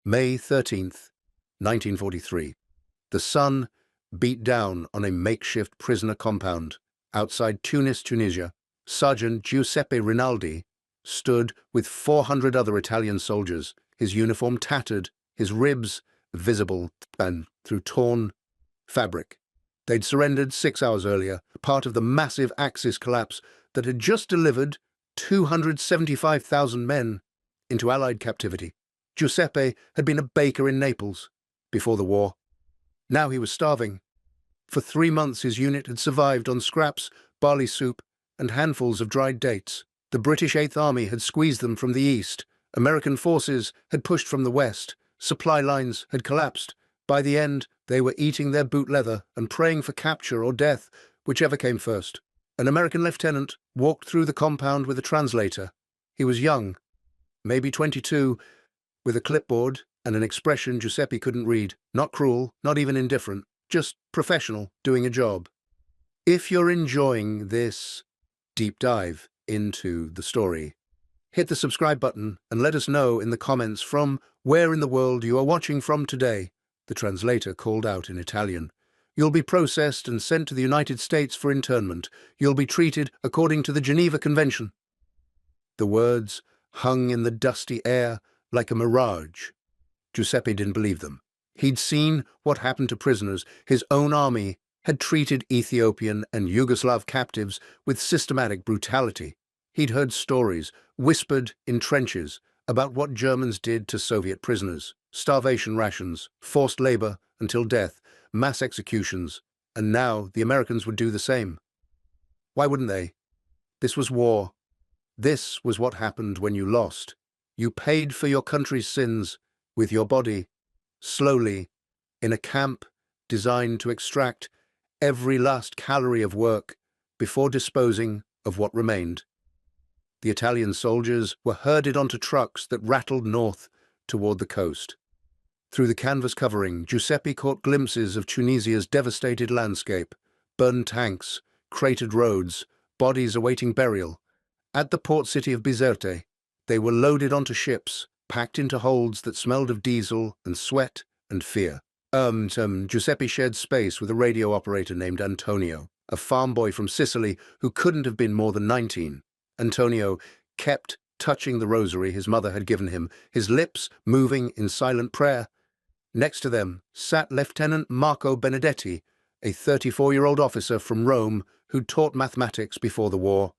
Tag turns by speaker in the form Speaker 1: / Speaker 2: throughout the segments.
Speaker 1: May 13th, 1943. The sun beat down on a makeshift prisoner compound outside Tunis, Tunisia. Sergeant Giuseppe Rinaldi stood with 400 other Italian soldiers, his uniform tattered, his ribs visible through torn fabric. They'd surrendered 6 hours earlier, part of the massive Axis collapse that had just delivered 275,000 men into Allied captivity. Giuseppe had been a baker in Naples before the war. Now he was starving. For 3 months his unit had survived on scraps, barley soup, and handfuls of dried dates. The British Eighth Army had squeezed them from the east. American forces had pushed from the west. Supply lines had collapsed. By the end, they were eating their boot leather and praying for capture or death, whichever came first. An American lieutenant walked through the compound with a translator. He was young, maybe 22, with a clipboard and an expression Giuseppe couldn't read. Not cruel, not even indifferent, just professional, doing a job. If you're enjoying this deep dive into the story, hit the subscribe button and let us know in the comments from where in the world you are watching from today. The translator called out in Italian. You'll be processed and sent to the United States for internment. You'll be treated according to the Geneva Convention. The words hung in the dusty air like a mirage. Giuseppe didn't believe them. He'd seen what happened to prisoners. His own army had treated Ethiopian and Yugoslav captives with systematic brutality. He'd heard stories, whispered in trenches, about what Germans did to Soviet prisoners. Starvation rations, forced labor until death, mass executions, and now the Americans would do the same. Why wouldn't they? This was war. This was what happened when you lost. You paid for your country's sins with your body, slowly, in a camp designed to extract every last calorie of work before disposing of what remained. The Italian soldiers were herded onto trucks that rattled north toward the coast. Through the canvas covering, Giuseppe caught glimpses of Tunisia's devastated landscape, burned tanks, cratered roads, bodies awaiting burial. At the port city of Bizerte, they were loaded onto ships, packed into holds that smelled of diesel and sweat and fear. Giuseppe shared space with a radio operator named Antonio, a farm boy from Sicily who couldn't have been more than 19. Antonio kept touching the rosary his mother had given him, his lips moving in silent prayer. Next to them sat Lieutenant Marco Benedetti, a 34-year-old officer from Rome who'd taught mathematics before the war.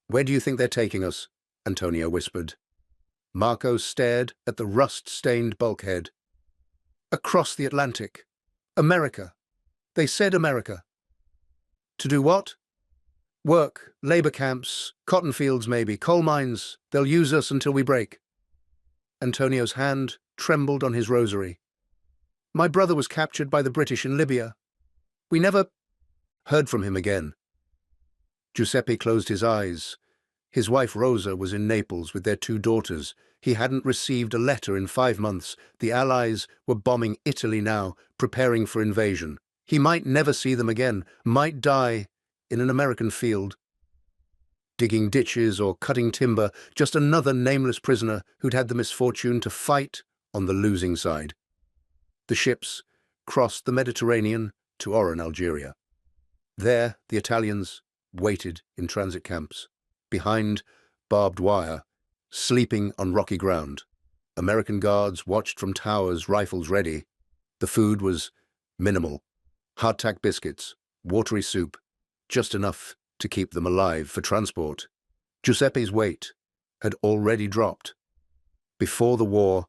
Speaker 1: "Where do you think they're taking us?" Antonio whispered. Marco stared at the rust-stained bulkhead. "Across the Atlantic. America. They said America." "To do what?" "Work, labor camps, cotton fields maybe, coal mines. They'll use us until we break." Antonio's hand trembled on his rosary. "My brother was captured by the British in Libya. We never heard from him again." Giuseppe closed his eyes. His wife Rosa was in Naples with their 2 daughters. He hadn't received a letter in 5 months. The Allies were bombing Italy now, preparing for invasion. He might never see them again, might die in an American field, digging ditches or cutting timber, just another nameless prisoner who'd had the misfortune to fight on the losing side. The ships crossed the Mediterranean to Oran, Algeria. There, the Italians waited in transit camps, behind barbed wire, sleeping on rocky ground. American guards watched from towers, rifles ready. The food was minimal. Hardtack biscuits, watery soup, just enough to keep them alive for transport. Giuseppe's weight had already dropped. Before the war,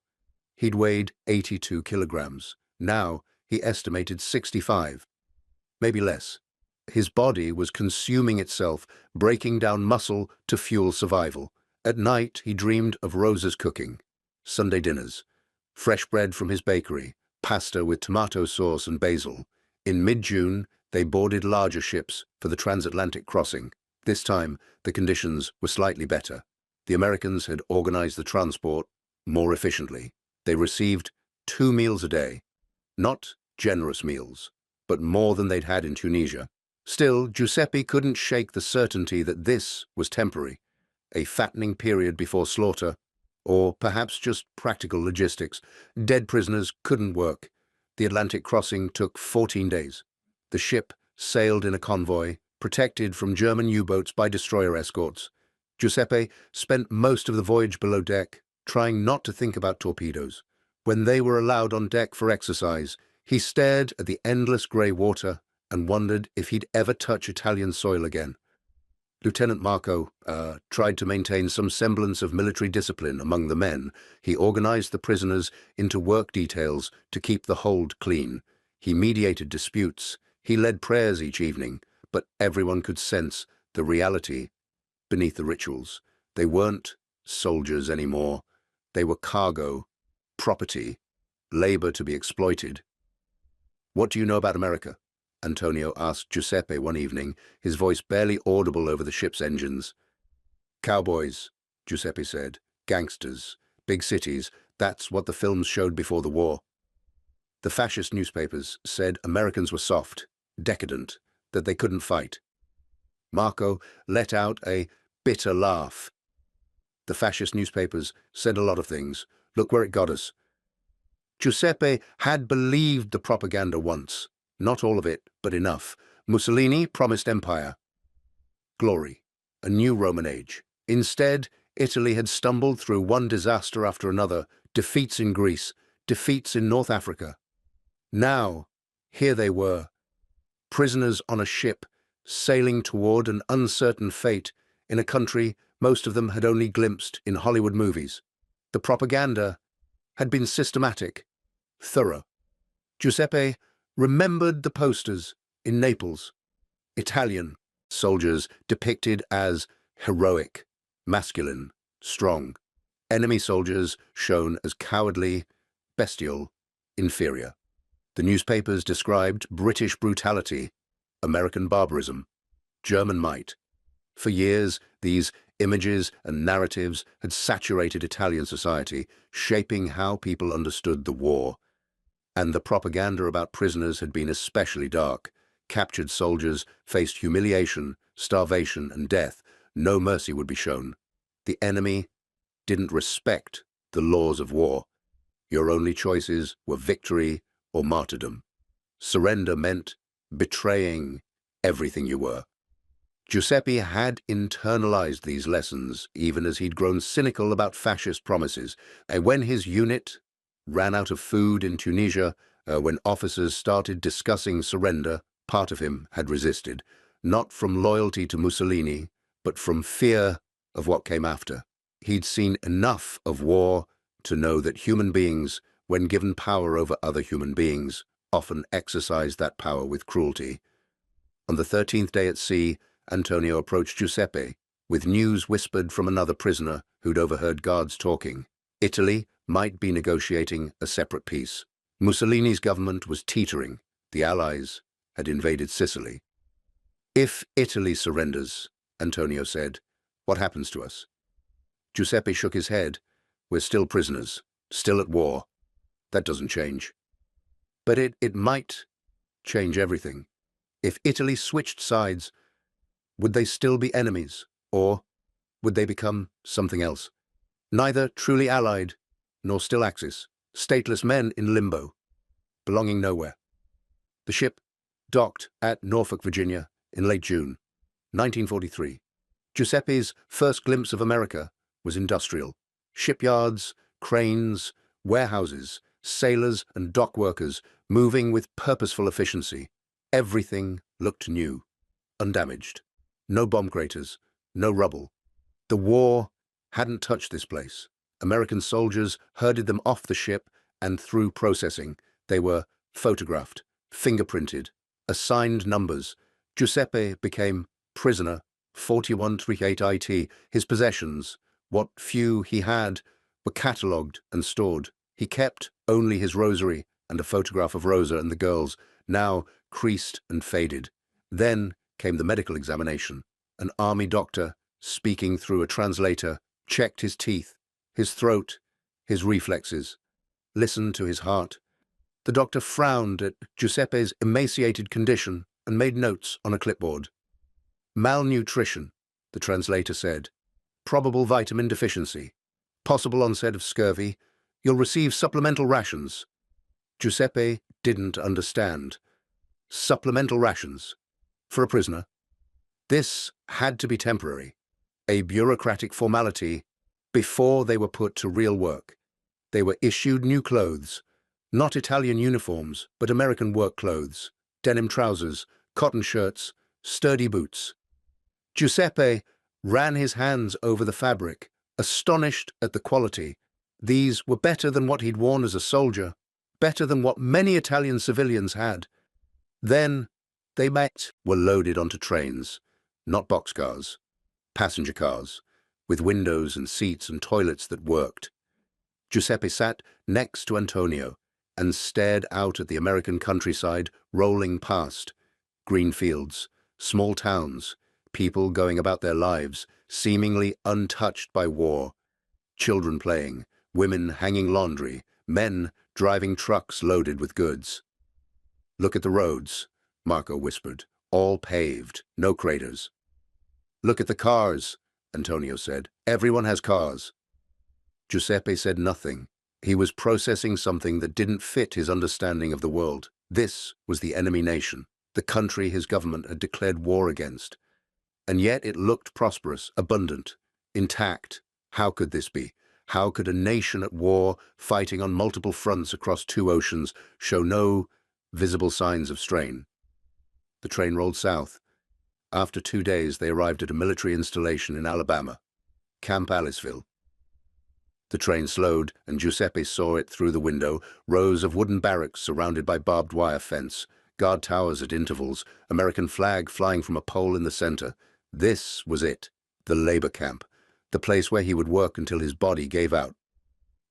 Speaker 1: he'd weighed 82 kilograms. Now he estimated 65, maybe less. His body was consuming itself, breaking down muscle to fuel survival. At night, he dreamed of Rosa's cooking. Sunday dinners, fresh bread from his bakery, pasta with tomato sauce and basil. In mid-June, they boarded larger ships for the transatlantic crossing. This time, the conditions were slightly better. The Americans had organized the transport more efficiently. They received 2 meals a day. Not generous meals, but more than they'd had in Tunisia. Still, Giuseppe couldn't shake the certainty that this was temporary, a fattening period before slaughter. Or perhaps just practical logistics. Dead prisoners couldn't work. The Atlantic crossing took 14 days. The ship sailed in a convoy, protected from German U-boats by destroyer escorts. Giuseppe spent most of the voyage below deck, trying not to think about torpedoes. When they were allowed on deck for exercise, he stared at the endless grey water and wondered if he'd ever touch Italian soil again. Lieutenant Marco tried to maintain some semblance of military discipline among the men. He organized the prisoners into work details to keep the hold clean. He mediated disputes. He led prayers each evening, but everyone could sense the reality beneath the rituals. They weren't soldiers anymore. They were cargo, property, labor to be exploited. "What do you know about America?" Antonio asked Giuseppe one evening, his voice barely audible over the ship's engines. "Cowboys," Giuseppe said. "Gangsters. Big cities. That's what the films showed before the war." The fascist newspapers said Americans were soft, decadent, that they couldn't fight. Marco let out a bitter laugh. "The fascist newspapers said a lot of things. Look where it got us." Giuseppe had believed the propaganda once. Not all of it, but enough. Mussolini promised empire, glory, a new Roman age. Instead, Italy had stumbled through one disaster after another, defeats in Greece, defeats in North Africa. Now, here they were, prisoners on a ship, sailing toward an uncertain fate in a country most of them had only glimpsed in Hollywood movies. The propaganda had been systematic, thorough. Giuseppe remembered the posters in Naples. Italian soldiers depicted as heroic, masculine, strong. Enemy soldiers shown as cowardly, bestial, inferior. The newspapers described British brutality, American barbarism, German might. For years, these images and narratives had saturated Italian society, shaping how people understood the war. And the propaganda about prisoners had been especially dark. Captured soldiers faced humiliation, starvation, and death. No mercy would be shown. The enemy didn't respect the laws of war. Your only choices were victory or martyrdom. Surrender meant betraying everything you were. Giuseppe had internalized these lessons, even as he'd grown cynical about fascist promises. And when his unit ran out of food in Tunisia, when officers started discussing surrender, part of him had resisted, not from loyalty to Mussolini, but from fear of what came after. He'd seen enough of war to know that human beings, when given power over other human beings, often exercise that power with cruelty. On the 13th day at sea, Antonio approached Giuseppe, with news whispered from another prisoner who'd overheard guards talking. Italy might be negotiating a separate peace. Mussolini's government was teetering. The Allies had invaded Sicily. "If Italy surrenders," Antonio said, "what happens to us?" Giuseppe shook his head. "We're still prisoners, still at war. That doesn't change." But it might change everything. If Italy switched sides, would they still be enemies, or would they become something else? Neither truly allied, nor still Axis, stateless men in limbo, belonging nowhere. The ship docked at Norfolk, Virginia, in late June, 1943. Giuseppe's first glimpse of America was industrial. Shipyards, cranes, warehouses, sailors and dock workers moving with purposeful efficiency. Everything looked new, undamaged. No bomb craters, no rubble. The war hadn't touched this place. American soldiers herded them off the ship, and through processing, they were photographed, fingerprinted, assigned numbers. Giuseppe became prisoner 4138IT. His possessions, what few he had, were catalogued and stored. He kept only his rosary and a photograph of Rosa and the girls, now creased and faded. Then came the medical examination. An army doctor, speaking through a translator, checked his teeth, his throat, his reflexes, listened to his heart. The doctor frowned at Giuseppe's emaciated condition and made notes on a clipboard. "Malnutrition," the translator said. "Probable vitamin deficiency. Possible onset of scurvy. You'll receive supplemental rations. Giuseppe didn't understand. Supplemental rations. For a prisoner. This had to be temporary. A bureaucratic formality before they were put to real work. They were issued new clothes. Not Italian uniforms, but American work clothes. Denim trousers, cotton shirts, sturdy boots. Giuseppe ran his hands over the fabric, astonished at the quality. These were better than what he'd worn as a soldier, better than what many Italian civilians had. Then they were loaded onto trains, not boxcars, passenger cars, with windows and seats and toilets that worked. Giuseppe sat next to Antonio and stared out at the American countryside rolling past. Green fields, small towns, people going about their lives, seemingly untouched by war. Children playing, women hanging laundry, men driving trucks loaded with goods. Look at the roads, Marco whispered, all paved, no craters. Look at the cars, Antonio said. Everyone has cars. Giuseppe said nothing. He was processing something that didn't fit his understanding of the world. This was the enemy nation, the country his government had declared war against. And yet it looked prosperous, abundant, intact. How could this be? How could a nation at war, fighting on multiple fronts across two oceans, show no visible signs of strain? The train rolled south. After 2 days, they arrived at a military installation in Alabama, Camp Aliceville. The train slowed, and Giuseppe saw it through the window, rows of wooden barracks surrounded by barbed wire fence, guard towers at intervals, American flag flying from a pole in the center. This was it, the labor camp, the place where he would work until his body gave out.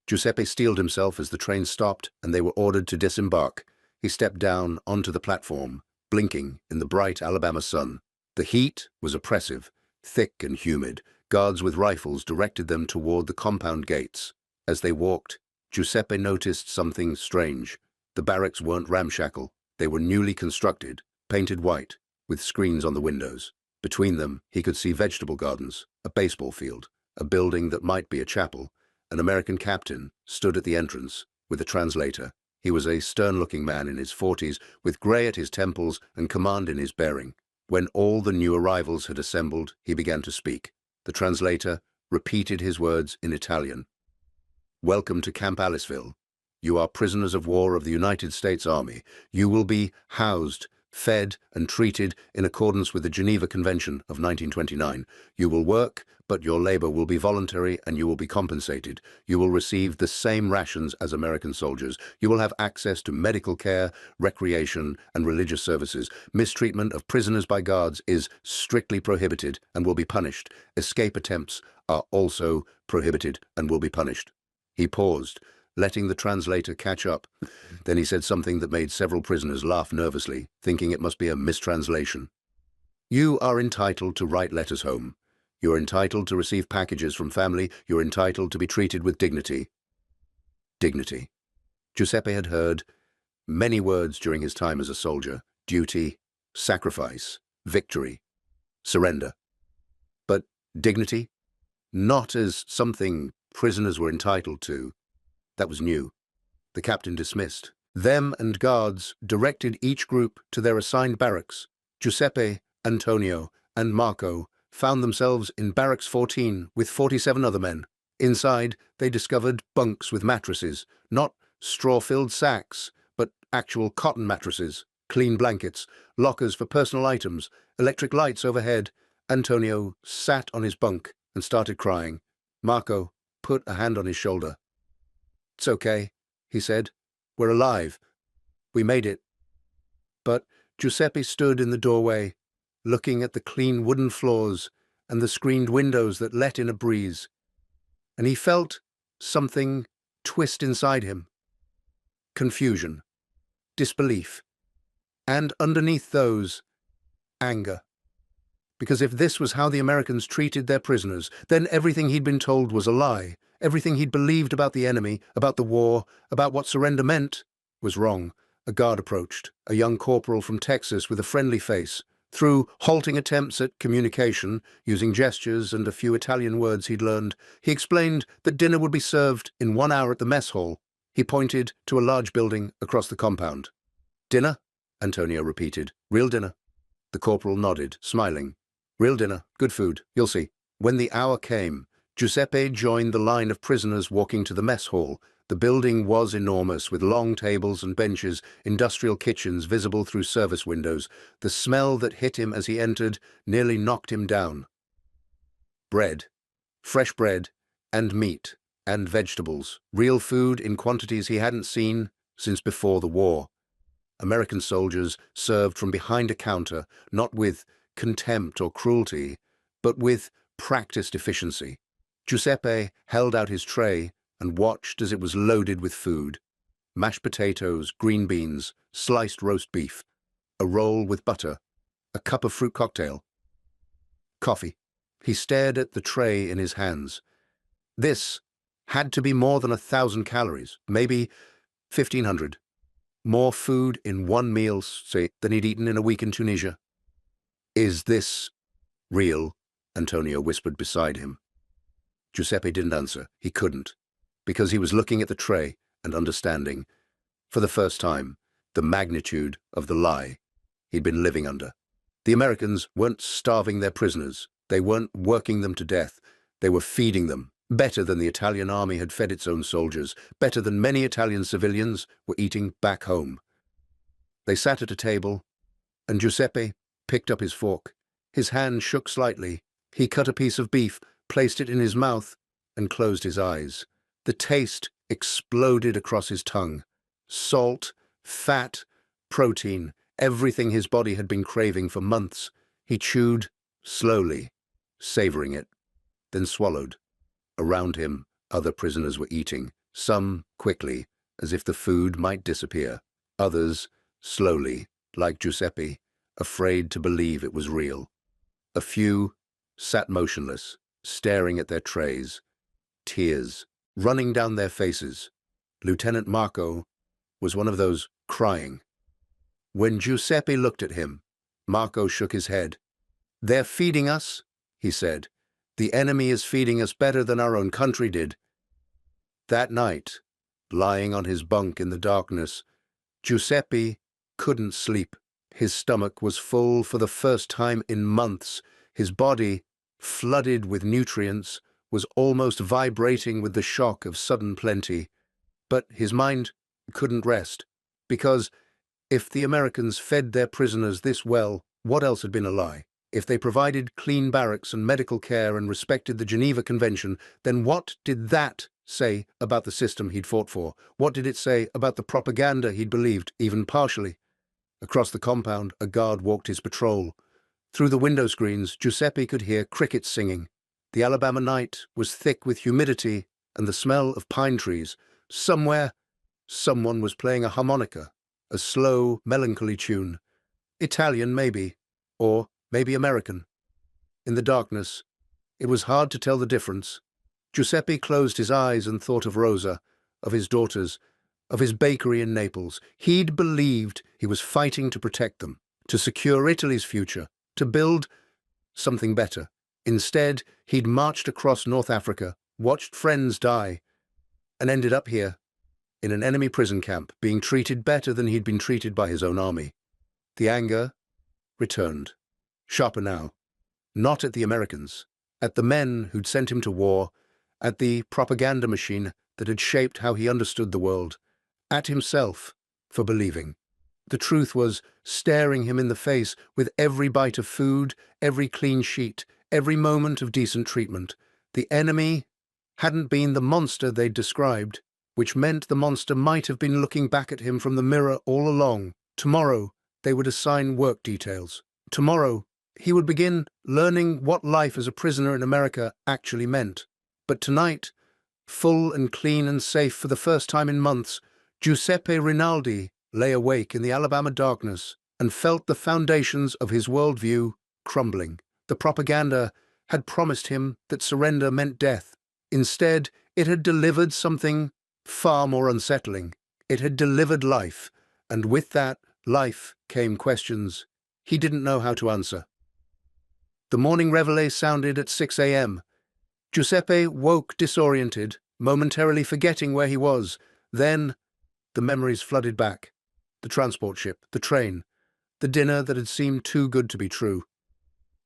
Speaker 1: Giuseppe steeled himself as the train stopped and they were ordered to disembark. He stepped down onto the platform, blinking in the bright Alabama sun. The heat was oppressive, thick and humid. Guards with rifles directed them toward the compound gates. As they walked, Giuseppe noticed something strange. The barracks weren't ramshackle. They were newly constructed, painted white, with screens on the windows. Between them, he could see vegetable gardens, a baseball field, a building that might be a chapel. An American captain stood at the entrance with a translator. He was a stern-looking man in his 40s, with gray at his temples and command in his bearing. When all the new arrivals had assembled, he began to speak. The translator repeated his words in Italian. Welcome to Camp Aliceville. You are prisoners of war of the United States Army. You will be housed, fed, and treated in accordance with the Geneva Convention of 1929. You will work, but your labor will be voluntary and you will be compensated. You will receive the same rations as American soldiers. You will have access to medical care, recreation, and religious services. Mistreatment of prisoners by guards is strictly prohibited and will be punished. Escape attempts are also prohibited and will be punished. He paused, letting the translator catch up. Then he said something that made several prisoners laugh nervously, thinking it must be a mistranslation. You are entitled to write letters home. You are entitled to receive packages from family. You are entitled to be treated with dignity. Dignity. Giuseppe had heard many words during his time as a soldier. Duty, sacrifice, victory, surrender. But dignity? Not as something prisoners were entitled to. That was new. The captain dismissed them, and guards directed each group to their assigned barracks. Giuseppe, Antonio, and Marco found themselves in Barracks 14 with 47 other men. Inside, they discovered bunks with mattresses, not straw-filled sacks, but actual cotton mattresses, clean blankets, lockers for personal items, electric lights overhead. Antonio sat on his bunk and started crying. Marco put a hand on his shoulder. It's okay, he said. We're alive. We made it. But Giuseppe stood in the doorway, looking at the clean wooden floors and the screened windows that let in a breeze, and he felt something twist inside him. Confusion, disbelief, and underneath those, anger. Because if this was how the Americans treated their prisoners, then everything he'd been told was a lie. Everything he'd believed about the enemy, about the war, about what surrender meant, was wrong. A guard approached, a young corporal from Texas with a friendly face. Through halting attempts at communication, using gestures and a few Italian words he'd learned, he explained that dinner would be served in 1 hour at the mess hall. He pointed to a large building across the compound. "Dinner?" Antonio repeated. "Real dinner." The corporal nodded, smiling. "Real dinner, good food, you'll see." When the hour came, Giuseppe joined the line of prisoners walking to the mess hall. The building was enormous, with long tables and benches, industrial kitchens visible through service windows. The smell that hit him as he entered nearly knocked him down. Bread, fresh bread, and meat, and vegetables, real food in quantities he hadn't seen since before the war. American soldiers served from behind a counter, not with contempt or cruelty, but with practiced efficiency. Giuseppe held out his tray and watched as it was loaded with food: mashed potatoes, green beans, sliced roast beef, a roll with butter, a cup of fruit cocktail, coffee. He stared at the tray in his hands. This had to be more than 1,000 calories, maybe 1,500. More food in one meal, say, than he'd eaten in a week in Tunisia. "Is this real?" Antonio whispered beside him. Giuseppe didn't answer. He couldn't, because he was looking at the tray and understanding, for the first time, the magnitude of the lie he'd been living under. The Americans weren't starving their prisoners. They weren't working them to death. They were feeding them, better than the Italian army had fed its own soldiers, better than many Italian civilians were eating back home. They sat at a table, and Giuseppe picked up his fork. His hand shook slightly. He cut a piece of beef, placed it in his mouth, and closed his eyes. The taste exploded across his tongue. Salt, fat, protein, everything his body had been craving for months. He chewed slowly, savoring it, then swallowed. Around him, other prisoners were eating, some quickly, as if the food might disappear, others slowly, like Giuseppe, afraid to believe it was real. A few sat motionless, staring at their trays, tears running down their faces. Lieutenant Marco was one of those crying. When Giuseppe looked at him, Marco shook his head. "They're feeding us," he said. "The enemy is feeding us better than our own country did." That night, lying on his bunk in the darkness, Giuseppe couldn't sleep. His stomach was full for the first time in months. His body, flooded with nutrients, was almost vibrating with the shock of sudden plenty. But his mind couldn't rest, because if the Americans fed their prisoners this well, what else had been a lie? If they provided clean barracks and medical care and respected the Geneva Convention, then what did that say about the system he'd fought for? What did it say about the propaganda he'd believed, even partially? Across the compound, a guard walked his patrol. Through the window screens, Giuseppe could hear crickets singing. The Alabama night was thick with humidity and the smell of pine trees. Somewhere, someone was playing a harmonica, a slow, melancholy tune. Italian, maybe, or maybe American. In the darkness, it was hard to tell the difference. Giuseppe closed his eyes and thought of Rosa, of his daughters, of his bakery in Naples. He'd believed he was fighting to protect them, to secure Italy's future, to build something better. Instead, he'd marched across North Africa, watched friends die, and ended up here, in an enemy prison camp, being treated better than he'd been treated by his own army. The anger returned, sharper now, not at the Americans, at the men who'd sent him to war, at the propaganda machine that had shaped how he understood the world, at himself for believing. The truth was staring him in the face with every bite of food, every clean sheet, every moment of decent treatment. The enemy hadn't been the monster they'd described, which meant the monster might have been looking back at him from the mirror all along. Tomorrow, they would assign work details. Tomorrow, he would begin learning what life as a prisoner in America actually meant. But tonight, full and clean and safe for the first time in months, Giuseppe Rinaldi lay awake in the Alabama darkness and felt the foundations of his worldview crumbling. The propaganda had promised him that surrender meant death. Instead, it had delivered something far more unsettling. It had delivered life, and with that life came questions He didn't know how to answer. The morning reveille sounded at 6 a.m. Giuseppe woke disoriented, momentarily forgetting where he was. Then, the memories flooded back. The transport ship, the train, the dinner that had seemed too good to be true.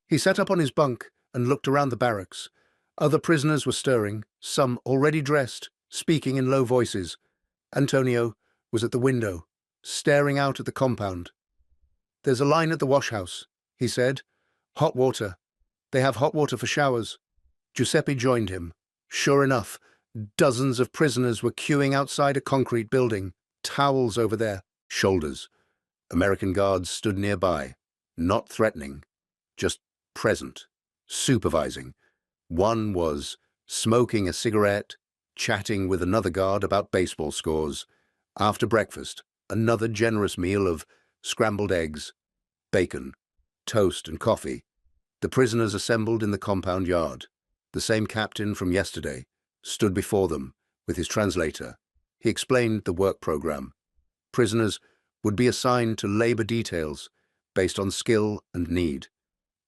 Speaker 1: He sat up on his bunk and looked around the barracks. Other prisoners were stirring, some already dressed, speaking in low voices. Antonio was at the window, staring out at the compound. "There's a line at the washhouse," he said. "Hot water. They have hot water for showers." Giuseppe joined him. Sure enough, dozens of prisoners were queuing outside a concrete building, towels over their shoulders. American guards stood nearby, not threatening, just present, supervising. One was smoking a cigarette, chatting with another guard about baseball scores. After breakfast, another generous meal of scrambled eggs, bacon, toast and coffee. The prisoners assembled in the compound yard. The same captain from yesterday stood before them with his translator. He explained the work program. Prisoners would be assigned to labor details based on skill and need.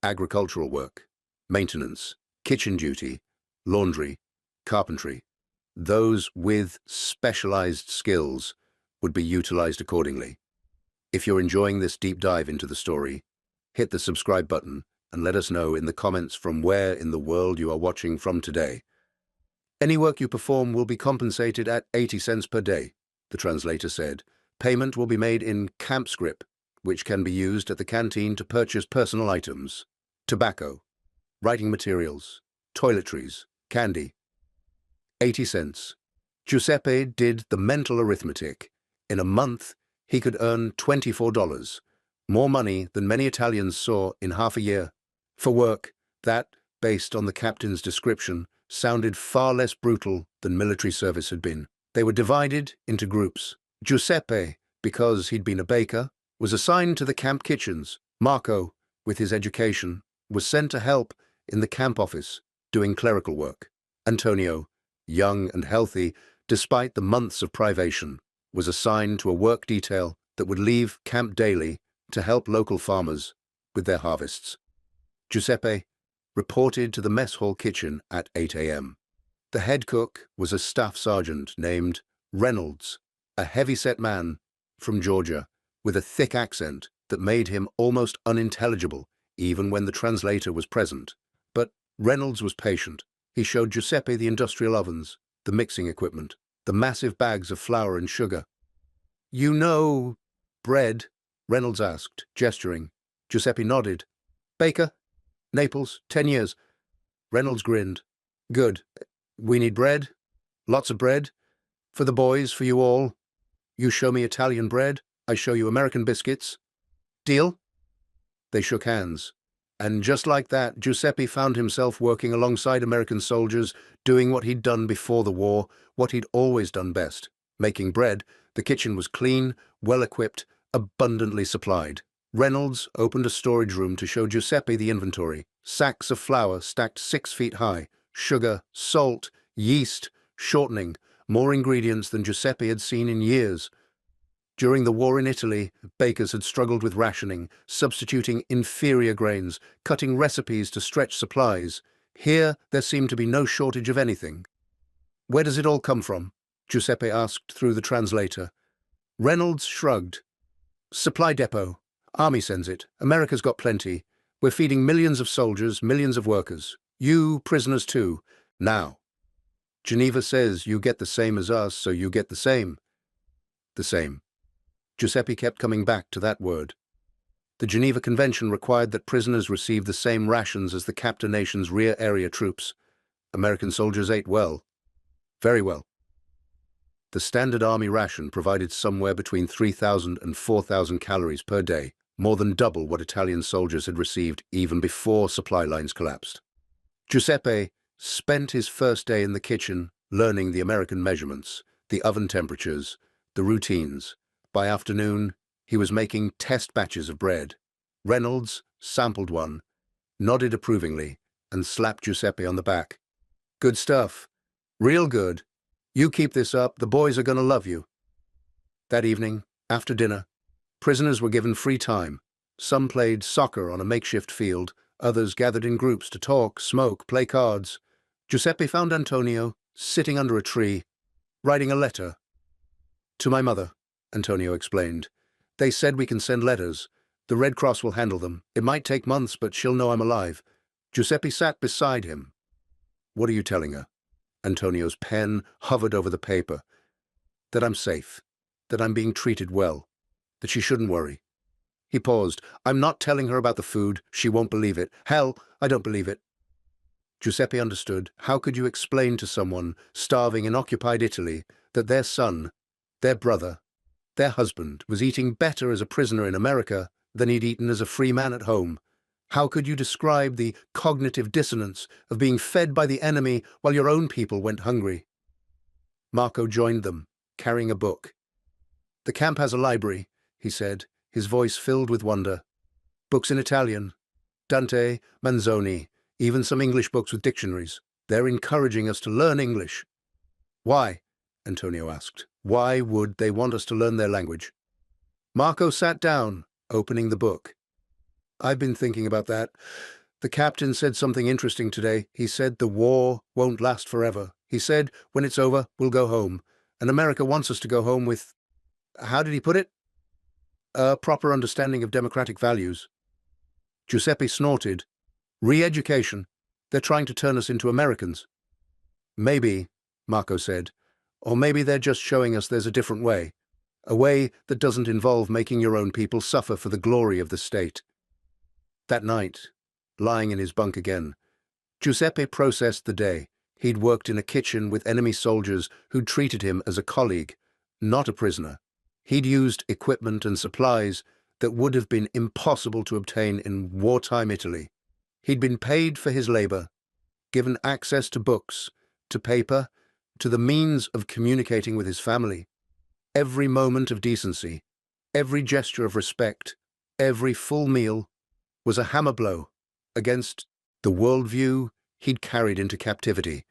Speaker 1: Agricultural work, maintenance, kitchen duty, laundry, carpentry. Those with specialized skills would be utilized accordingly. If you're enjoying this deep dive into the story, hit the subscribe button and let us know in the comments from where in the world you are watching from today. Any work you perform will be compensated at 80 cents per day, the translator said. Payment will be made in camp scrip, which can be used at the canteen to purchase personal items, tobacco, writing materials, toiletries, candy. 80 cents. Giuseppe did the mental arithmetic. In a month, he could earn $24, more money than many Italians saw in half a year, for work that, based on the captain's description, sounded far less brutal than military service had been. They were divided into groups. Giuseppe, because he'd been a baker, was assigned to the camp kitchens. Marco, with his education, was sent to help in the camp office, doing clerical work. Antonio, young and healthy, despite the months of privation, was assigned to a work detail that would leave camp daily to help local farmers with their harvests. Giuseppe reported to the mess hall kitchen at 8 a.m. The head cook was a staff sergeant named Reynolds, a heavy-set man from Georgia with a thick accent that made him almost unintelligible even when the translator was present. But Reynolds was patient. He showed Giuseppe the industrial ovens, the mixing equipment, the massive bags of flour and sugar. "You know bread?" Reynolds asked, gesturing. Giuseppe nodded. "Baker? Naples, 10 years. Reynolds grinned. "Good. We need bread? Lots of bread? For the boys, for you all? You show me Italian bread, I show you American biscuits. Deal?" They shook hands. And just like that, Giuseppe found himself working alongside American soldiers, doing what he'd done before the war, what he'd always done best. Making bread. The kitchen was clean, well-equipped, abundantly supplied. Reynolds opened a storage room to show Giuseppe the inventory. Sacks of flour stacked 6 feet high, sugar, salt, yeast, shortening, more ingredients than Giuseppe had seen in years. During the war in Italy, bakers had struggled with rationing, substituting inferior grains, cutting recipes to stretch supplies. Here, there seemed to be no shortage of anything. "Where does it all come from?" Giuseppe asked through the translator. Reynolds shrugged. "Supply depot. Army sends it. America's got plenty. We're feeding millions of soldiers, millions of workers. You prisoners too. Now. Geneva says you get the same as us, so you get the same." The same. Giuseppe kept coming back to that word. The Geneva Convention required that prisoners receive the same rations as the captor nation's rear area troops. American soldiers ate well. Very well. The standard army ration provided somewhere between 3,000 and 4,000 calories per day, more than double what Italian soldiers had received even before supply lines collapsed. Giuseppe spent his first day in the kitchen learning the American measurements, the oven temperatures, the routines. By afternoon, he was making test batches of bread. Reynolds sampled one, nodded approvingly, and slapped Giuseppe on the back. "Good stuff. Real good. You keep this up, the boys are going to love you." That evening, after dinner, prisoners were given free time. Some played soccer on a makeshift field, others gathered in groups to talk, smoke, play cards. Giuseppe found Antonio sitting under a tree, writing a letter. "To my mother," Antonio explained. "They said we can send letters. The Red Cross will handle them. It might take months, but she'll know I'm alive." Giuseppe sat beside him. "What are you telling her?" Antonio's pen hovered over the paper. "That I'm safe, that I'm being treated well, that she shouldn't worry." He paused. "I'm not telling her about the food. She won't believe it. Hell, I don't believe it." Giuseppe understood. How could you explain to someone starving in occupied Italy that their son, their brother, their husband was eating better as a prisoner in America than he'd eaten as a free man at home? How could you describe the cognitive dissonance of being fed by the enemy while your own people went hungry? Marco joined them, carrying a book. "The camp has a library," he said, his voice filled with wonder. "Books in Italian, Dante, Manzoni, even some English books with dictionaries. They're encouraging us to learn English." "Why?" Antonio asked. "Why would they want us to learn their language?" Marco sat down, opening the book. "I've been thinking about that. The captain said something interesting today. He said the war won't last forever. He said when it's over, we'll go home. And America wants us to go home with, how did he put it? A proper understanding of democratic values." Giuseppe snorted. "Re-education. They're trying to turn us into Americans." "Maybe," Marco said. "Or maybe they're just showing us there's a different way. A way that doesn't involve making your own people suffer for the glory of the state." That night, lying in his bunk again, Giuseppe processed the day. He'd worked in a kitchen with enemy soldiers who'd treated him as a colleague, not a prisoner. He'd used equipment and supplies that would have been impossible to obtain in wartime Italy. He'd been paid for his labor, given access to books, to paper, to the means of communicating with his family. Every moment of decency, every gesture of respect, every full meal was a hammer blow against the worldview he'd carried into captivity.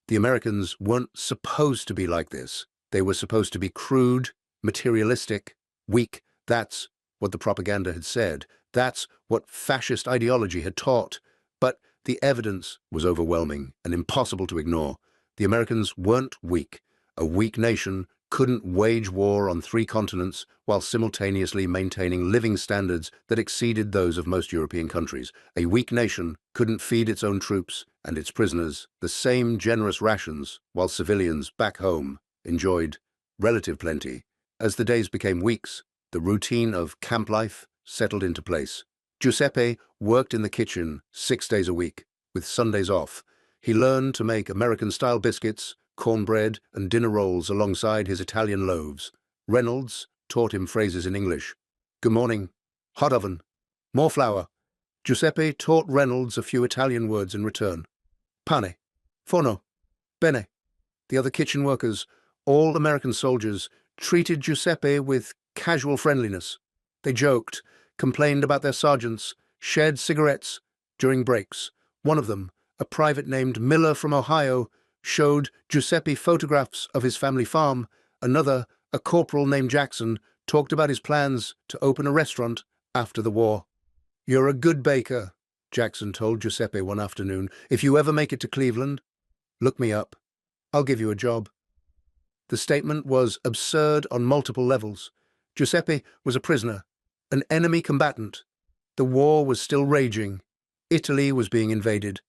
Speaker 1: The Americans weren't supposed to be like this. They were supposed to be crude, materialistic, weak. That's what the propaganda had said. That's what fascist ideology had taught. But the evidence was overwhelming and impossible to ignore. The Americans weren't weak. A weak nation couldn't wage war on 3 continents while simultaneously maintaining living standards that exceeded those of most European countries. A weak nation couldn't feed its own troops and its prisoners the same generous rations while civilians back home enjoyed relative plenty. As the days became weeks, the routine of camp life settled into place. Giuseppe worked in the kitchen 6 days a week, with Sundays off. He learned to make American-style biscuits, cornbread, and dinner rolls alongside his Italian loaves. Reynolds taught him phrases in English. "Good morning," "hot oven," "more flour." Giuseppe taught Reynolds a few Italian words in return. "Pane," "forno," "bene." The other kitchen workers, all American soldiers, treated Giuseppe with casual friendliness. They joked, complained about their sergeants, shared cigarettes during breaks. One of them, a private named Miller from Ohio, showed Giuseppe photographs of his family farm. Another, a corporal named Jackson, talked about his plans to open a restaurant after the war. "You're a good baker," Jackson told Giuseppe one afternoon. "If you ever make it to Cleveland, look me up. I'll give you a job." The statement was absurd on multiple levels. Giuseppe was a prisoner, an enemy combatant. The war was still raging. Italy was being invaded.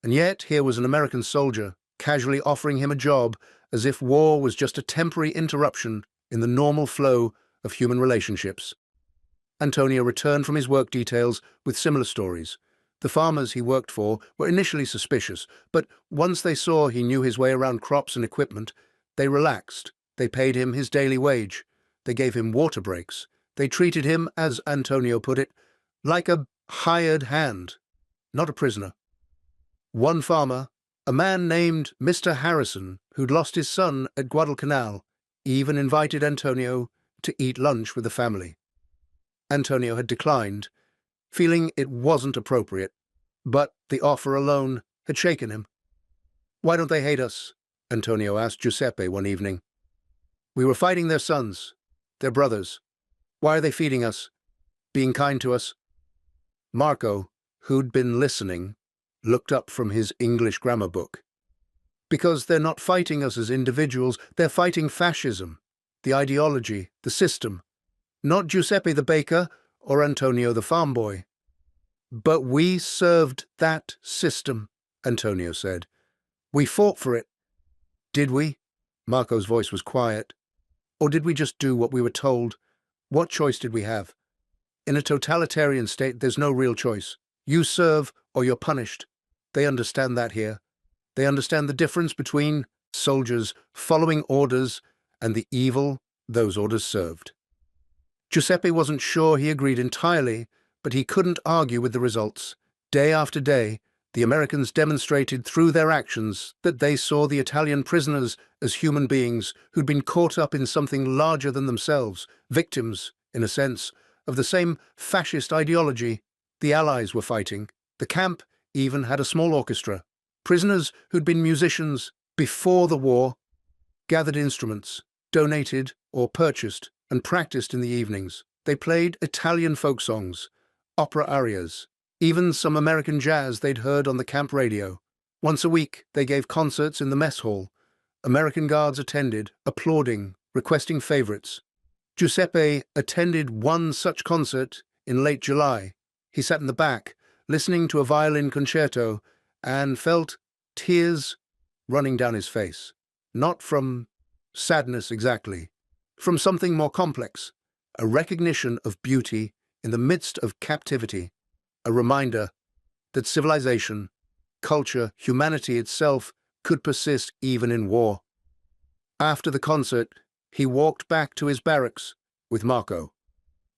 Speaker 1: And yet here was an American soldier casually offering him a job as if war was just a temporary interruption in the normal flow of human relationships. Antonio returned from his work details with similar stories. The farmers he worked for were initially suspicious, but once they saw he knew his way around crops and equipment, they relaxed. They paid him his daily wage. They gave him water breaks. They treated him, as Antonio put it, like a hired hand, not a prisoner. One farmer, a man named Mr. Harrison, who'd lost his son at Guadalcanal, even invited Antonio to eat lunch with the family. Antonio had declined, feeling it wasn't appropriate, but the offer alone had shaken him. "Why don't they hate us?" Antonio asked Giuseppe one evening. "We were fighting their sons, their brothers. Why are they feeding us?" being kind to us. Marco, who'd been listening, looked up from his English grammar book. Because they're not fighting us as individuals, they're fighting fascism, the ideology, the system. Not Giuseppe the baker or Antonio the farm boy. But we served that system, Antonio said. We fought for it. Did we? Marco's voice was quiet. Or did we just do what we were told? What choice did we have? In a totalitarian state, there's no real choice. You serve or you're punished. They understand that here. They understand the difference between soldiers following orders and the evil those orders served. Giuseppe wasn't sure he agreed entirely, but he couldn't argue with the results. Day after day, the Americans demonstrated through their actions that they saw the Italian prisoners as human beings who'd been caught up in something larger than themselves, victims, in a sense, of the same fascist ideology the Allies were fighting. The camp even had a small orchestra. Prisoners who'd been musicians before the war gathered instruments, donated or purchased, and practiced in the evenings. They played Italian folk songs, opera arias, even some American jazz they'd heard on the camp radio. Once a week, they gave concerts in the mess hall. American guards attended, applauding, requesting favorites. Giuseppe attended one such concert in late July. He sat in the back, listening to a violin concerto, and felt tears running down his face. Not from sadness exactly, from something more complex, a recognition of beauty in the midst of captivity, a reminder that civilization, culture, humanity itself could persist even in war. After the concert, he walked back to his barracks with Marco.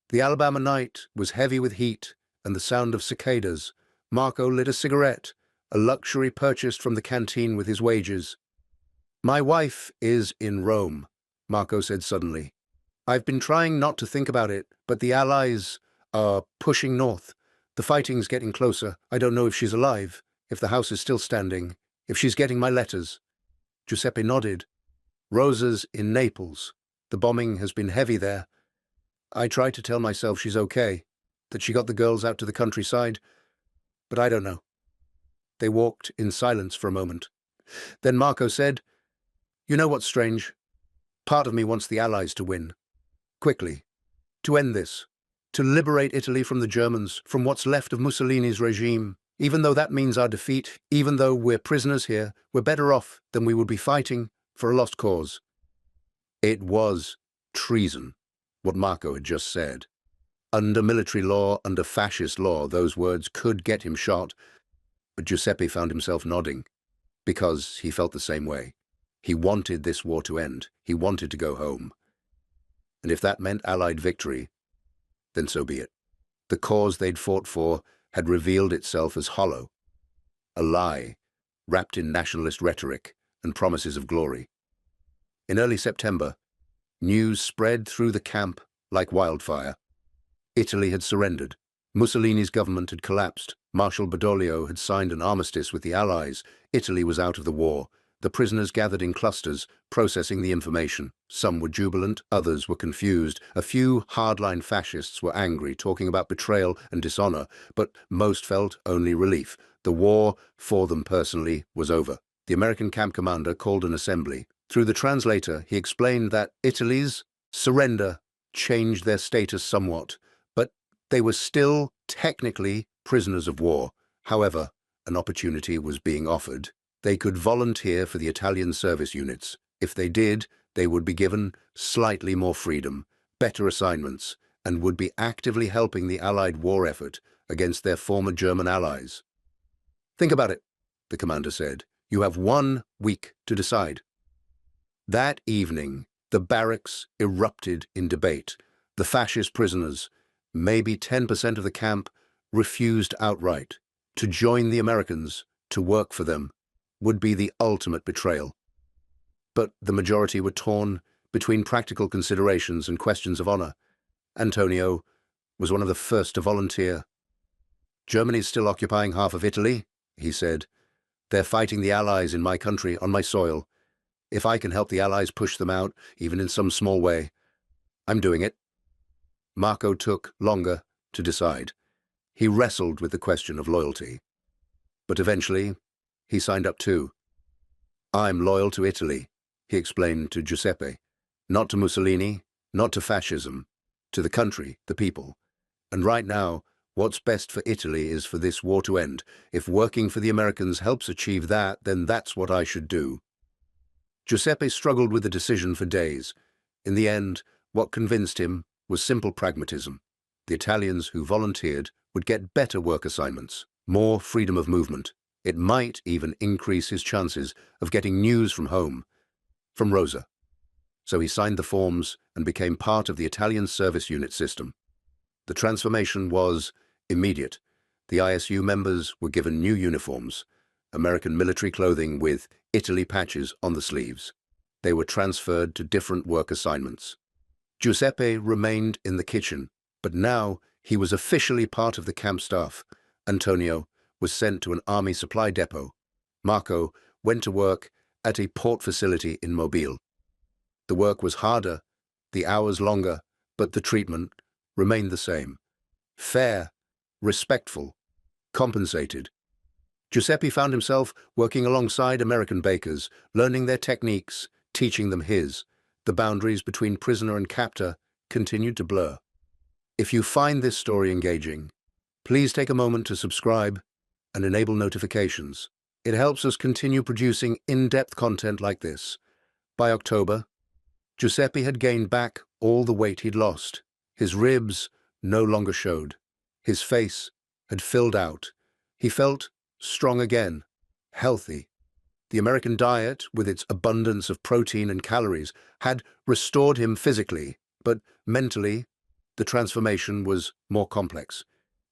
Speaker 1: The Alabama night was heavy with heat and the sound of cicadas. Marco lit a cigarette, a luxury purchased from the canteen with his wages. "My wife is in Rome," Marco said suddenly. "I've been trying not to think about it, but the Allies are pushing north. The fighting's getting closer. I don't know if she's alive, if the house is still standing, if she's getting my letters." Giuseppe nodded. "Rosa's in Naples. The bombing has been heavy there. I try to tell myself she's okay, that she got the girls out to the countryside, but I don't know." They walked in silence for a moment. Then Marco said, "You know what's strange? Part of me wants the Allies to win. Quickly. To end this. To liberate Italy from the Germans, from what's left of Mussolini's regime. Even though that means our defeat, even though we're prisoners here, we're better off than we would be fighting for a lost cause." It was treason, what Marco had just said. Under military law, under fascist law, those words could get him shot, but Giuseppe found himself nodding, because he felt the same way. He wanted this war to end. He wanted to go home. And if that meant Allied victory, then so be it. The cause they'd fought for had revealed itself as hollow, a lie wrapped in nationalist rhetoric and promises of glory. In early September, news spread through the camp like wildfire. Italy had surrendered. Mussolini's government had collapsed. Marshal Badoglio had signed an armistice with the Allies. Italy was out of the war. The prisoners gathered in clusters, processing the information. Some were jubilant, others were confused. A few hardline fascists were angry, talking about betrayal and dishonor, but most felt only relief. The war, for them personally, was over. The American camp commander called an assembly. Through the translator, he explained that Italy's surrender changed their status somewhat, but they were still technically prisoners of war. However, an opportunity was being offered. They could volunteer for the Italian service units. If they did, they would be given slightly more freedom, better assignments, and would be actively helping the Allied war effort against their former German allies. "Think about it," the commander said. "You have 1 week to decide." That evening, the barracks erupted in debate. The fascist prisoners, maybe 10% of the camp, refused outright. To join the Americans, to work for them, would be the ultimate betrayal. But the majority were torn between practical considerations and questions of honor. Antonio was one of the first to volunteer. "Germany's still occupying half of Italy," he said. "They're fighting the Allies in my country, on my soil. If I can help the Allies push them out, even in some small way, I'm doing it." Marco took longer to decide. He wrestled with the question of loyalty. But eventually, he signed up too. "I'm loyal to Italy," he explained to Giuseppe. "Not to Mussolini, not to fascism, to the country, the people. And right now, what's best for Italy is for this war to end. If working for the Americans helps achieve that, then that's what I should do." Giuseppe struggled with the decision for days. In the end, what convinced him was simple pragmatism. The Italians who volunteered would get better work assignments, more freedom of movement. It might even increase his chances of getting news from home, from Rosa. So he signed the forms and became part of the Italian service unit system. The transformation was immediate. The ISU members were given new uniforms, American military clothing with Italy patches on the sleeves. They were transferred to different work assignments. Giuseppe remained in the kitchen, but now he was officially part of the camp staff. Antonio was sent to an army supply depot. Marco went to work at a port facility in Mobile. The work was harder, the hours longer, but the treatment remained the same. Fair, respectful, compensated. Giuseppe found himself working alongside American bakers, learning their techniques, teaching them his. The boundaries between prisoner and captor continued to blur. If you find this story engaging, please take a moment to subscribe and enable notifications. It helps us continue producing in-depth content like this. By October, Giuseppe had gained back all the weight he'd lost. His ribs no longer showed. His face had filled out. He felt strong again, healthy. The American diet, with its abundance of protein and calories, had restored him physically, but mentally, the transformation was more complex.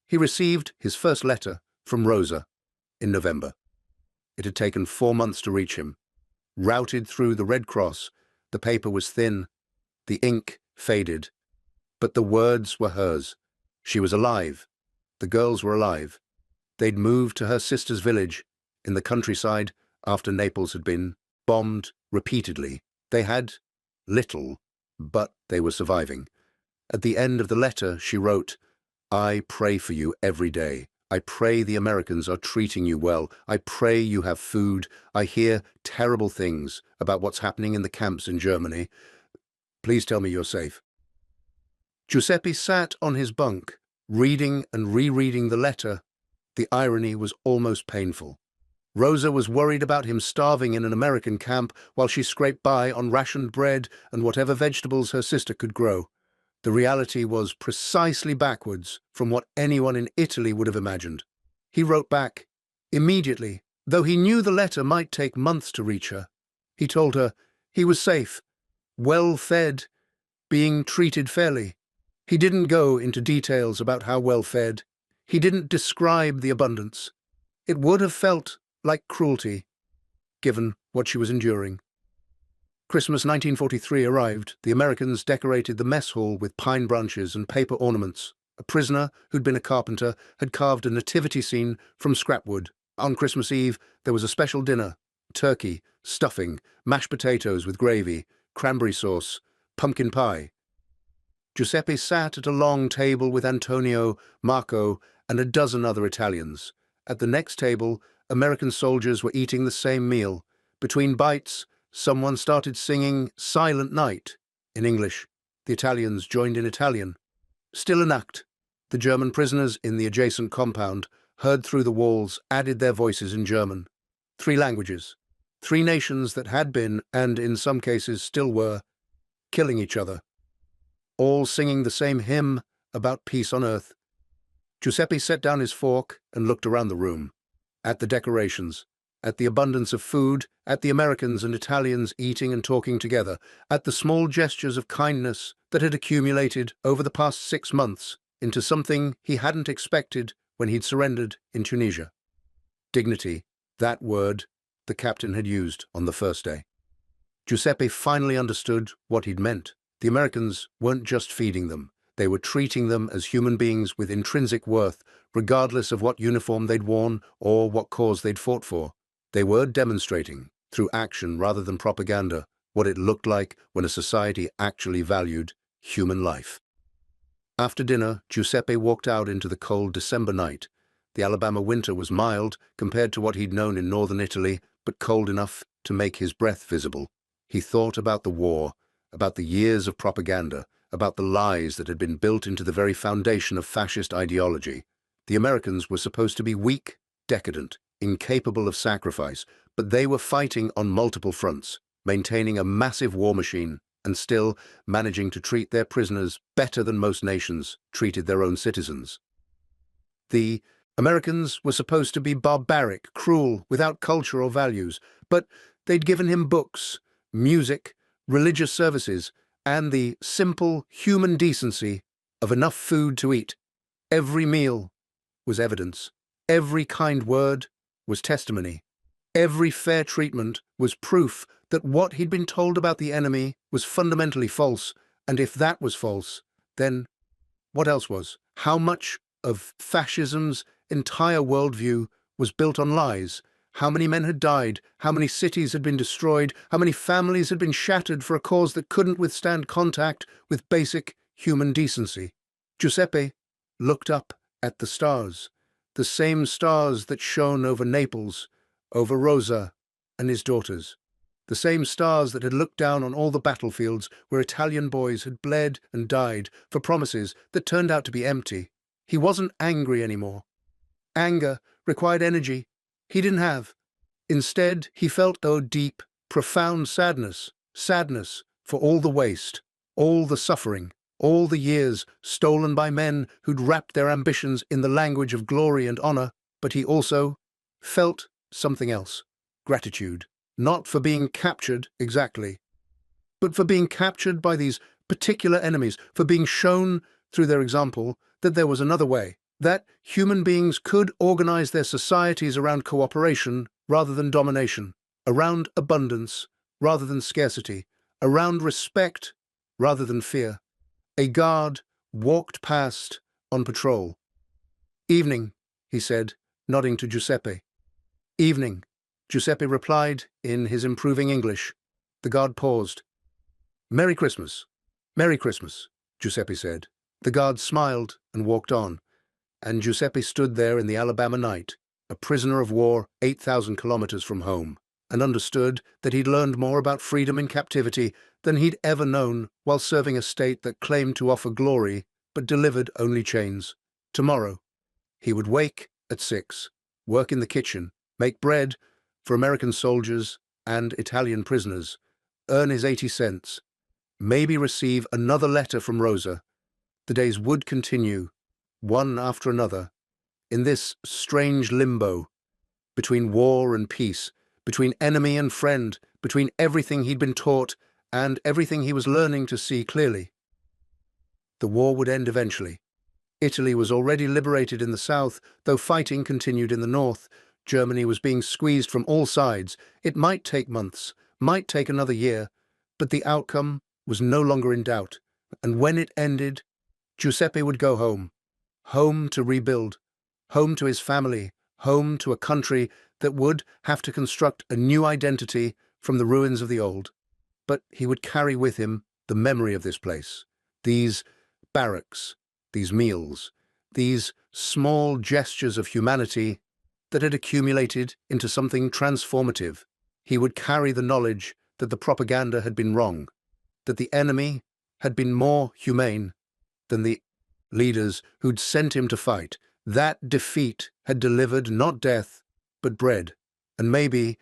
Speaker 1: He received his first letter from Rosa in November. It had taken 4 months to reach him. Routed through the Red Cross, the paper was thin, the ink faded, but the words were hers. She was alive. The girls were alive. They'd moved to her sister's village in the countryside after Naples had been bombed repeatedly. They had little, but they were surviving. At the end of the letter, she wrote, "I pray for you every day. I pray the Americans are treating you well. I pray you have food. I hear terrible things about what's happening in the camps in Germany. Please tell me you're safe." Giuseppe sat on his bunk, reading and rereading the letter. The irony was almost painful. Rosa was worried about him starving in an American camp while she scraped by on rationed bread and whatever vegetables her sister could grow. The reality was precisely backwards from what anyone in Italy would have imagined. He wrote back immediately, though he knew the letter might take months to reach her. He told her he was safe, well fed, being treated fairly. He didn't go into details about how well fed. He didn't describe the abundance. It would have felt like cruelty, given what she was enduring. Christmas 1943 arrived. The Americans decorated the mess hall with pine branches and paper ornaments. A prisoner, who'd been a carpenter, had carved a nativity scene from scrap wood. On Christmas Eve, there was a special dinner: turkey, stuffing, mashed potatoes with gravy, cranberry sauce, pumpkin pie. Giuseppe sat at a long table with Antonio, Marco, and a dozen other Italians. At the next table, American soldiers were eating the same meal. Between bites, someone started singing Silent Night in English. The Italians joined in Italian. Still an act. The German prisoners in the adjacent compound, heard through the walls, added their voices in German. 3 languages. 3 nations that had been, and in some cases still were, killing each other. All singing the same hymn about peace on earth. Giuseppe set down his fork and looked around the room. At the decorations, at the abundance of food, at the Americans and Italians eating and talking together, at the small gestures of kindness that had accumulated over the past 6 months into something he hadn't expected when he'd surrendered in Tunisia. Dignity, that word the captain had used on the first day. Giuseppe finally understood what he'd meant. The Americans weren't just feeding them. They were treating them as human beings with intrinsic worth, regardless of what uniform they'd worn or what cause they'd fought for. They were demonstrating, through action rather than propaganda, what it looked like when a society actually valued human life. After dinner, Giuseppe walked out into the cold December night. The Alabama winter was mild compared to what he'd known in northern Italy, but cold enough to make his breath visible. He thought about the war, about the years of propaganda, about the lies that had been built into the very foundation of fascist ideology. The Americans were supposed to be weak, decadent, incapable of sacrifice, but they were fighting on multiple fronts, maintaining a massive war machine, and still managing to treat their prisoners better than most nations treated their own citizens. The Americans were supposed to be barbaric, cruel, without culture or values, but they'd given him books, music, religious services, and the simple human decency of enough food to eat. Every meal was evidence. Every kind word was testimony. Every fair treatment was proof that what he'd been told about the enemy was fundamentally false, and if that was false, then what else was? How much of fascism's entire worldview was built on lies? How many men had died? How many cities had been destroyed? How many families had been shattered for a cause that couldn't withstand contact with basic human decency? Giuseppe looked up at the stars, the same stars that shone over Naples, over Rosa and his daughters, the same stars that had looked down on all the battlefields where Italian boys had bled and died for promises that turned out to be empty. He wasn't angry anymore. Anger required energy he didn't have. Instead, he felt a deep, profound sadness for all the waste, all the suffering, all the years stolen by men who'd wrapped their ambitions in the language of glory and honor. But he also felt something else, gratitude, not for being captured exactly, but for being captured by these particular enemies, for being shown through their example that there was another way, that human beings could organize their societies around cooperation rather than domination, around abundance rather than scarcity, around respect rather than fear. A guard walked past on patrol. "Evening," he said, nodding to Giuseppe. "Evening," Giuseppe replied in his improving English. The guard paused. "Merry Christmas." "Merry Christmas," Giuseppe said. The guard smiled and walked on, and Giuseppe stood there in the Alabama night, a prisoner of war 8,000 kilometers from home, and understood that he'd learned more about freedom in captivity than he'd ever known while serving a state that claimed to offer glory but delivered only chains. Tomorrow, he would wake at 6, work in the kitchen, make bread for American soldiers and Italian prisoners, earn his 80 cents, maybe receive another letter from Rosa. The days would continue, one after another, in this strange limbo, between war and peace, between enemy and friend, between everything he'd been taught and everything he was learning to see clearly. The war would end eventually. Italy was already liberated in the south, though fighting continued in the north. Germany was being squeezed from all sides. It might take months, might take another year, but the outcome was no longer in doubt. And when it ended, Giuseppe would go home. Home to rebuild, home to his family, home to a country that would have to construct a new identity from the ruins of the old. But he would carry with him the memory of this place, these barracks, these meals, these small gestures of humanity that had accumulated into something transformative. He would carry the knowledge that the propaganda had been wrong, that the enemy had been more humane than the leaders who'd sent him to fight. That defeat had delivered not death, but bread. And maybe,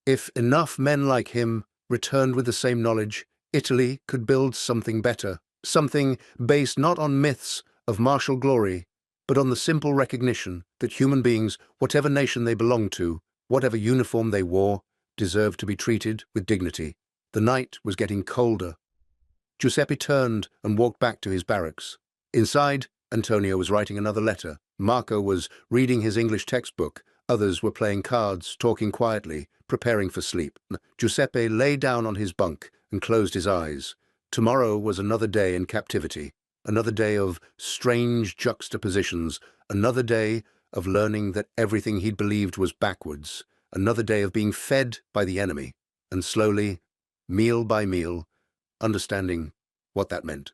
Speaker 1: if enough men like him returned with the same knowledge, Italy could build something better, something based not on myths of martial glory, but on the simple recognition that human beings, whatever nation they belonged to, whatever uniform they wore, deserved to be treated with dignity. The night was getting colder. Giuseppe turned and walked back to his barracks. Inside, Antonio was writing another letter. Marco was reading his English textbook. Others were playing cards, talking quietly, preparing for sleep. Giuseppe lay down on his bunk and closed his eyes. Tomorrow was another day in captivity, another day of strange juxtapositions, another day of learning that everything he'd believed was backwards, another day of being fed by the enemy, and slowly, meal by meal, understanding what that meant.